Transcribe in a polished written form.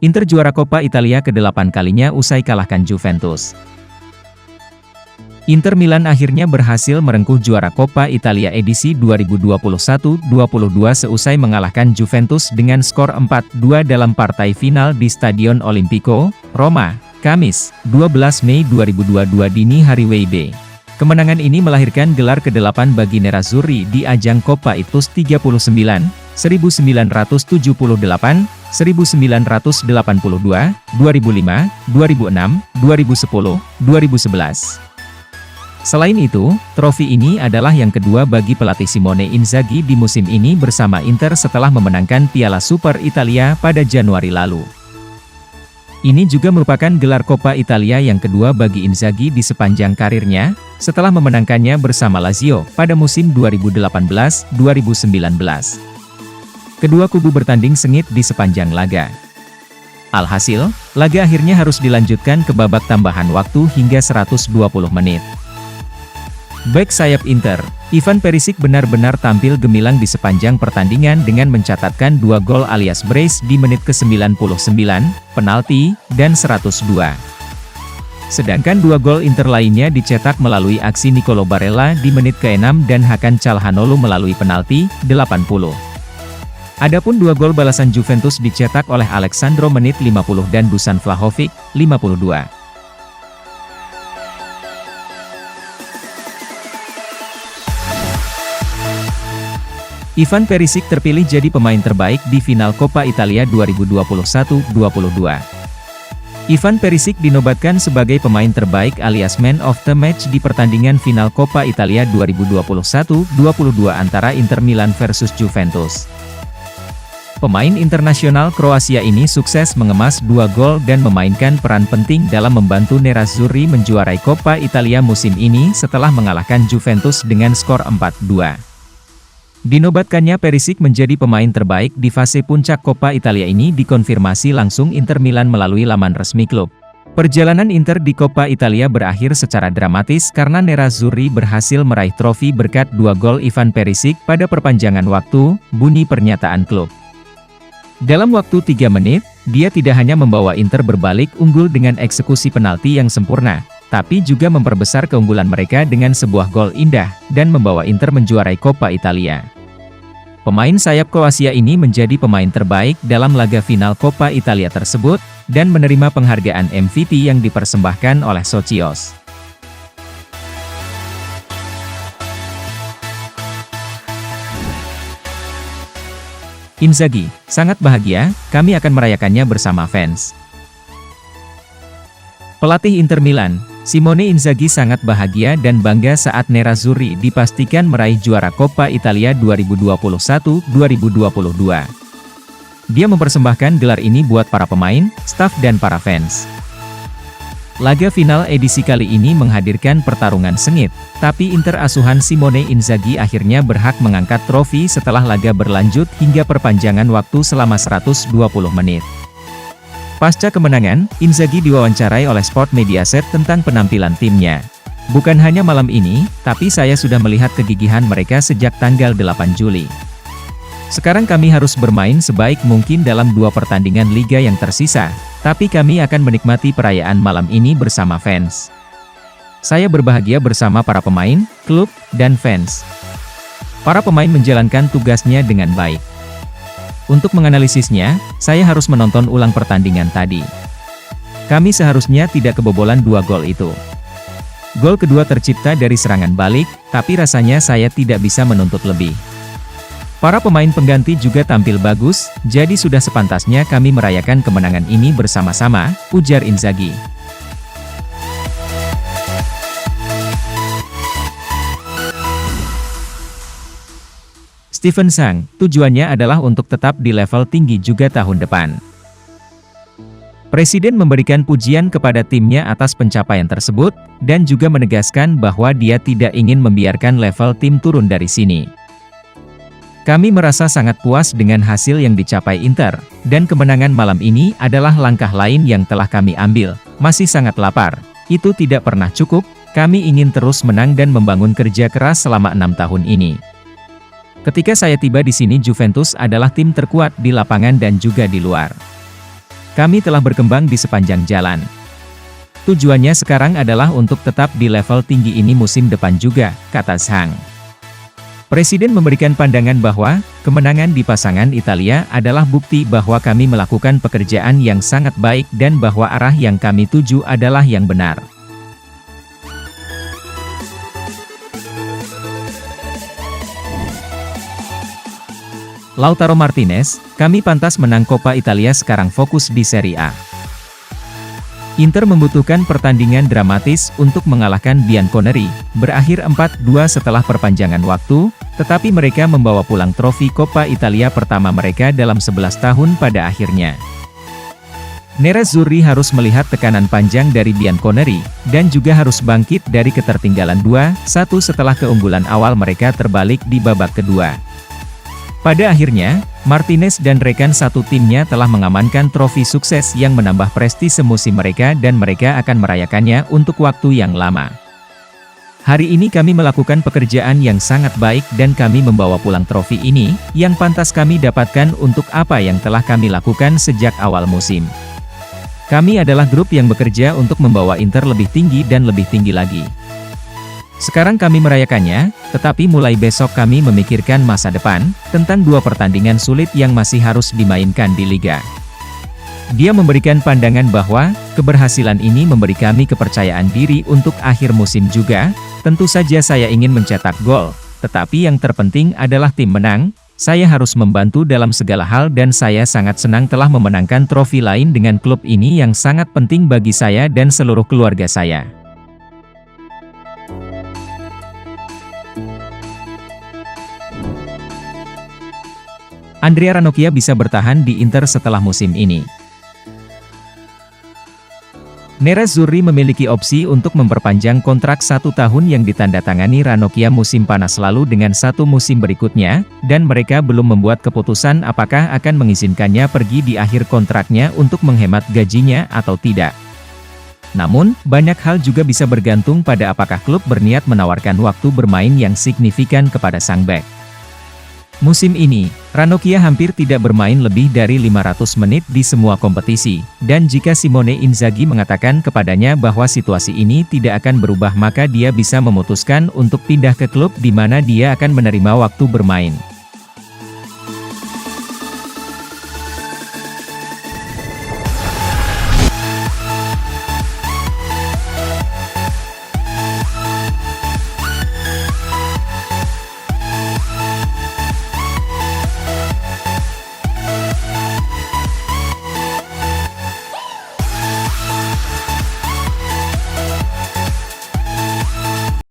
Inter juara Coppa Italia ke-8 kalinya usai kalahkan Juventus. Inter Milan akhirnya berhasil merengkuh juara Coppa Italia edisi 2021-22 seusai mengalahkan Juventus dengan skor 4-2 dalam partai final di Stadion Olimpico, Roma, Kamis, 12 Mei 2022 dini hari WIB. Kemenangan ini melahirkan gelar ke-8 bagi Nerazzurri di ajang Coppa Italia 39, 1978, 1982, 2005, 2006, 2010, 2011. Selain itu, trofi ini adalah yang kedua bagi pelatih Simone Inzaghi di musim ini bersama Inter setelah memenangkan Piala Super Italia pada Januari lalu. Ini juga merupakan gelar Coppa Italia yang kedua bagi Inzaghi di sepanjang karirnya, setelah memenangkannya bersama Lazio pada musim 2018-2019. Kedua kubu bertanding sengit di sepanjang laga. Alhasil, laga akhirnya harus dilanjutkan ke babak tambahan waktu hingga 120 menit. Bek sayap Inter, Ivan Perisic benar-benar tampil gemilang di sepanjang pertandingan dengan mencatatkan 2 gol alias brace di menit ke-99, penalti, dan 102. Sedangkan 2 gol Inter lainnya dicetak melalui aksi Nicolo Barella di menit ke-6 dan Hakan Calhanoglu melalui penalti, 80. Adapun 2 gol balasan Juventus dicetak oleh Alexandro menit 50 dan Dusan Vlahovic, 52. Ivan Perisic terpilih jadi pemain terbaik di final Coppa Italia 2021-22. Ivan Perisic dinobatkan sebagai pemain terbaik alias Man of the Match di pertandingan final Coppa Italia 2021-22 antara Inter Milan versus Juventus. Pemain internasional Kroasia ini sukses mengemas 2 gol dan memainkan peran penting dalam membantu Nerazzurri menjuarai Coppa Italia musim ini setelah mengalahkan Juventus dengan skor 4-2. Dinobatkannya Perisic menjadi pemain terbaik di fase puncak Coppa Italia ini dikonfirmasi langsung Inter Milan melalui laman resmi klub. Perjalanan Inter di Coppa Italia berakhir secara dramatis karena Nerazzurri berhasil meraih trofi berkat 2 gol Ivan Perisic pada perpanjangan waktu, bunyi pernyataan klub. Dalam waktu 3 menit, dia tidak hanya membawa Inter berbalik unggul dengan eksekusi penalti yang sempurna, tapi juga memperbesar keunggulan mereka dengan sebuah gol indah, dan membawa Inter menjuarai Coppa Italia. Pemain sayap Kroasia ini menjadi pemain terbaik dalam laga final Coppa Italia tersebut, dan menerima penghargaan MVP yang dipersembahkan oleh Socios. Inzaghi, sangat bahagia, kami akan merayakannya bersama fans. Pelatih Inter Milan, Simone Inzaghi sangat bahagia dan bangga saat Nerazzurri dipastikan meraih juara Coppa Italia 2021-2022. Dia mempersembahkan gelar ini buat para pemain, staf dan para fans. Laga final edisi kali ini menghadirkan pertarungan sengit, tapi Inter asuhan Simone Inzaghi akhirnya berhak mengangkat trofi setelah laga berlanjut hingga perpanjangan waktu selama 120 menit. Pasca kemenangan, Inzaghi diwawancarai oleh Sport Mediaset tentang penampilan timnya. Bukan hanya malam ini, tapi saya sudah melihat kegigihan mereka sejak tanggal 8 Juli. Sekarang kami harus bermain sebaik mungkin dalam 2 pertandingan liga yang tersisa, tapi kami akan menikmati perayaan malam ini bersama fans. Saya berbahagia bersama para pemain, klub, dan fans. Para pemain menjalankan tugasnya dengan baik. Untuk menganalisisnya, saya harus menonton ulang pertandingan tadi. Kami seharusnya tidak kebobolan 2 gol itu. Gol kedua tercipta dari serangan balik, tapi rasanya saya tidak bisa menuntut lebih. Para pemain pengganti juga tampil bagus, jadi sudah sepantasnya kami merayakan kemenangan ini bersama-sama, ujar Inzaghi. Steven Sang, tujuannya adalah untuk tetap di level tinggi juga tahun depan. Presiden memberikan pujian kepada timnya atas pencapaian tersebut, dan juga menegaskan bahwa dia tidak ingin membiarkan level tim turun dari sini. Kami merasa sangat puas dengan hasil yang dicapai Inter, dan kemenangan malam ini adalah langkah lain yang telah kami ambil. Masih sangat lapar, itu tidak pernah cukup, kami ingin terus menang dan membangun kerja keras selama 6 tahun ini. Ketika saya tiba di sini Juventus adalah tim terkuat di lapangan dan juga di luar. Kami telah berkembang di sepanjang jalan. Tujuannya sekarang adalah untuk tetap di level tinggi ini musim depan juga, kata Zhang. Presiden memberikan pandangan bahwa, kemenangan di pasangan Italia adalah bukti bahwa kami melakukan pekerjaan yang sangat baik dan bahwa arah yang kami tuju adalah yang benar. Lautaro Martinez, kami pantas menang Coppa Italia, sekarang fokus di Serie A. Inter membutuhkan pertandingan dramatis untuk mengalahkan Bianconeri, berakhir 4-2 setelah perpanjangan waktu, tetapi mereka membawa pulang trofi Coppa Italia pertama mereka dalam 11 tahun pada akhirnya. Nerazzurri harus melihat tekanan panjang dari Bianconeri, dan juga harus bangkit dari ketertinggalan 2-1 setelah keunggulan awal mereka terbalik di babak kedua. Pada akhirnya, Martinez dan rekan satu timnya telah mengamankan trofi sukses yang menambah prestise musim mereka dan mereka akan merayakannya untuk waktu yang lama. Hari ini kami melakukan pekerjaan yang sangat baik dan kami membawa pulang trofi ini, yang pantas kami dapatkan untuk apa yang telah kami lakukan sejak awal musim. Kami adalah grup yang bekerja untuk membawa Inter lebih tinggi dan lebih tinggi lagi. Sekarang kami merayakannya, tetapi mulai besok kami memikirkan masa depan, tentang 2 pertandingan sulit yang masih harus dimainkan di Liga. Dia memberikan pandangan bahwa, keberhasilan ini memberi kami kepercayaan diri untuk akhir musim juga. Tentu saja saya ingin mencetak gol, tetapi yang terpenting adalah tim menang. Saya harus membantu dalam segala hal dan saya sangat senang telah memenangkan trofi lain dengan klub ini yang sangat penting bagi saya dan seluruh keluarga saya. Andrea Ranocchia bisa bertahan di Inter setelah musim ini. Nerazzurri memiliki opsi untuk memperpanjang kontrak 1 tahun yang ditandatangani Ranocchia musim panas lalu dengan 1 musim berikutnya, dan mereka belum membuat keputusan apakah akan mengizinkannya pergi di akhir kontraknya untuk menghemat gajinya atau tidak. Namun, banyak hal juga bisa bergantung pada apakah klub berniat menawarkan waktu bermain yang signifikan kepada sang bek. Musim ini, Ranocchia hampir tidak bermain lebih dari 500 menit di semua kompetisi, dan jika Simone Inzaghi mengatakan kepadanya bahwa situasi ini tidak akan berubah maka dia bisa memutuskan untuk pindah ke klub di mana dia akan menerima waktu bermain.